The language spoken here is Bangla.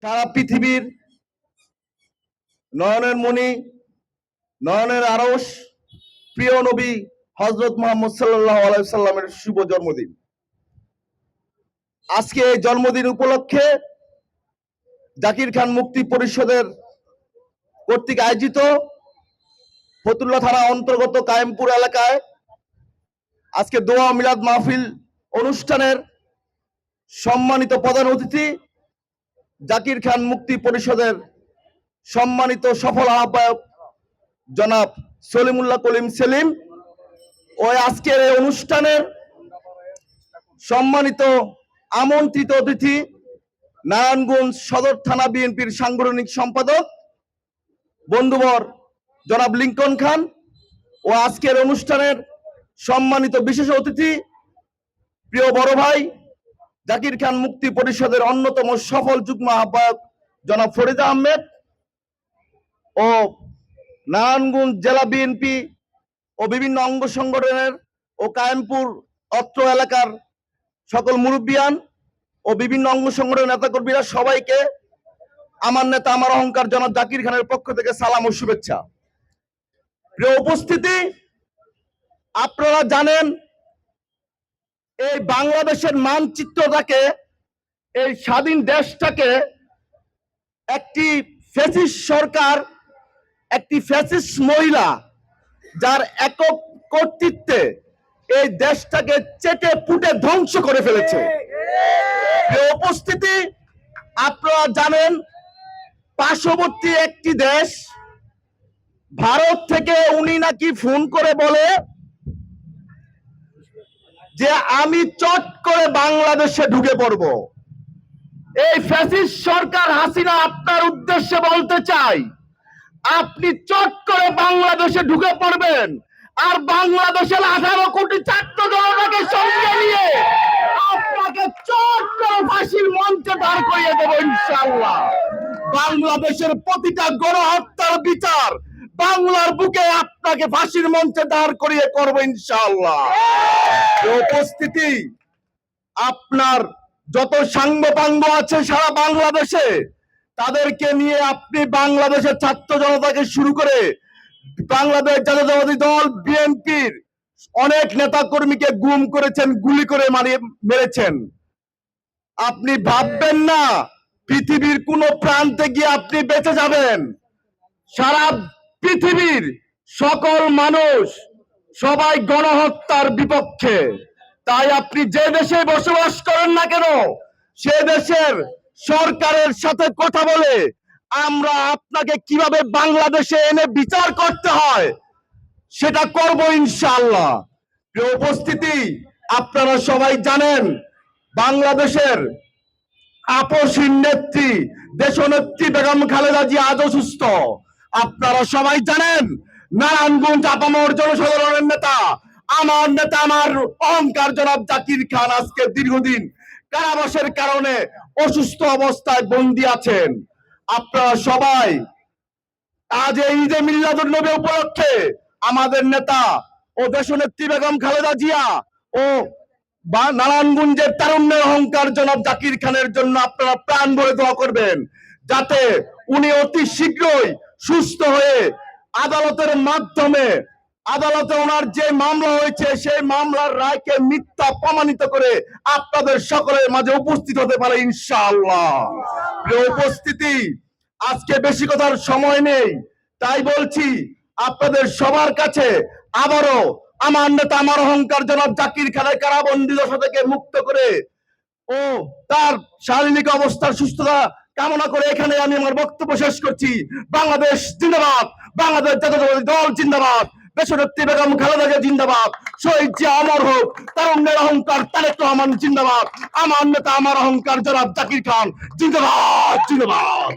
সারা পৃথিবীর নয়নের মণি, নয়নের আরশ, প্রিয় নবী হযরত মুহাম্মদ সাল্লাল্লাহু আলাইহি সাল্লামের শুভ জন্মদিন। আজকে এই জন্মদিন উপলক্ষে জাকির খান মুক্তি পরিষদের কর্তৃক আয়োজিত ফতুল্লা থানা অন্তর্গত কায়েমপুর এলাকায় আজকে দোয়া মিলাদ মাহফিল অনুষ্ঠানের সম্মানিত প্রধান অতিথি জাকির খান মুক্তি পরিষদের সম্মানিত সফল আহ্বায়ক জনাব সলিমুল্লাহ কলিম সেলিম ও আজকের এই অনুষ্ঠানের সম্মানিত আমন্ত্রিত অতিথি নারায়ণগঞ্জ সদর থানা বিএনপির সাংগঠনিক সম্পাদক বন্ধুবর জনাব লিঙ্কন খান ও আজকের অনুষ্ঠানের সম্মানিত বিশেষ অতিথি প্রিয় বড় ভাই জাকির খান মুক্তি পরিষদের অন্যতম সফল যুগ্ম আহ্বায়ক জনাব ফরিদ আহমেদ ও নারায়ণগঞ্জ জেলা বিএনপি ও বিভিন্ন অঙ্গ সংগঠনের ও কায়েমপুর অত্র এলাকার সকল মুরব্বিয়ান ও বিভিন্ন অঙ্গ সংগঠনের নেতাকর্মীরা সবাইকে আমার নেতা আমার অহংকার জনাব জাকির খানের পক্ষ থেকে সালাম ও শুভেচ্ছা। প্রিয় উপস্থিতি, আপনারা জানেন এই বাংলাদেশের মানচিত্রটাকে, এই স্বাধীন দেশটাকে একটি ফ্যাসিস্ট সরকার, একটি ফ্যাসিস্ট মহিলা যার একক কর্তৃত্বে এই দেশটাকে চেটে পুটে ধ্বংস করে ফেলেছে। উপস্থিতি, আপনারা জানেন পার্শ্ববর্তী একটি দেশ ভারত থেকে উনি নাকি ফোন করে বলে যে আমি চট করে বাংলাদেশে ঢুকে পড়ব। এই ফ্যাসিস্ট সরকার হাসিনা আপনার উদ্দেশ্যে বলতে চাই, আপনি চট করে বাংলাদেশে ঢুকে পড়বেন আর বাংলাদেশের 18 কোটি ছাত্র জনতাকে সঙ্গে নিয়ে আপনাকে চট করে ফাঁসির মঞ্চে দাঁড় করিয়ে দেব ইনশাআল্লাহ। বাংলাদেশের প্রতিটা গণহত্যার বিচার বাংলার বুকে আপনাকে ফাঁসির মঞ্চে দাঁড় করিয়ে করব ইনশাআল্লাহ। উপস্থিতি, আপনার যত সাঙ্গপাঙ্গ আছে সারা বাংলাদেশে তাদেরকে নিয়ে আপনি বাংলাদেশের ছাত্র জনতাকে শুরু করে বাংলাদেশ জাতীয়তাবাদী দল বিএনপির অনেক নেতা কর্মীকে গুম করেছেন, গুলি করে মেরেছেন। আপনি ভাববেন না পৃথিবীর কোন প্রান্তে গিয়ে আপনি বেঁচে যাবেন। সারা পৃথিবীর সকল মানুষ সবাই গণহত্যার বিপক্ষে। তাই আপনি যে দেশে বসবাস করেন না কেন সে দেশের সরকারের সাথে কথা বলে আমরা আপনাকে কিভাবে বাংলাদেশে এনে বিচার করতে হয় সেটা করব ইনশাআল্লাহ। প্রিয় উপস্থিতি, আপনারা সবাই জানেন বাংলাদেশের আপসহীন নেত্রী দেশনেত্রী বেগম খালেদা জিয়া আজ অসুস্থ। আপনারা সবাই জানেন নারায়ণগঞ্জ আপামর জনসাধারণের নেতা আমার অহংকার জনাব জাকির খান আজকে দীর্ঘদিন কারাবাসের কারণে অসুস্থ অবস্থায় বন্দী আছেন। আপনারা সবাই আজ এই ঈদে মিলাদুন নবী উপলক্ষে আমাদের নেতা ও দেশনেত্রী বেগম খালেদা জিয়া ও নারায়ণগঞ্জের তারুণ্যের অহংকার জনাব জাকির খানের জন্য আপনারা প্রাণ ভরে দোয়া করবেন যাতে উনি অতি শীঘ্রই সুস্থ হয়ে আদালতের মাধ্যমে আদালতে ওনার যে মামলা হয়েছে সেই মামলার রায়কে মিথ্যা প্রমাণিত করে আপনাদের সকলের মাঝে উপস্থিত হতে পারে ইনশাআল্লাহ। প্রিয় উপস্থিতি, আজকে বেশি কথার সময় নেই, তাই বলছি আপনাদের সবার কাছে আবারও আমার নেতা আমার অহংকার জনাব জাকির খানের কারাবন্দী দশা থেকে মুক্ত করে ও তার শারীরিক অবস্থার সুস্থতা কামনা করে এখানে আমি আমার বক্তব্য শেষ করছি। বাংলাদেশ জিন্দাবাদ, বাংলাদেশ জাতীয়তাবাদী দল জিন্দাবাদ, দেশনেত্রী বেগম খালেদা জিয়া জিন্দাবাদ, শহীদ জিয়া অমর হোক, তারুণ্যের অহংকার তারেক রহমান জিন্দাবাদ, আমার নেতা আমার অহংকার জনাব জাকির খান জিন্দাবাদ জিন্দাবাদ।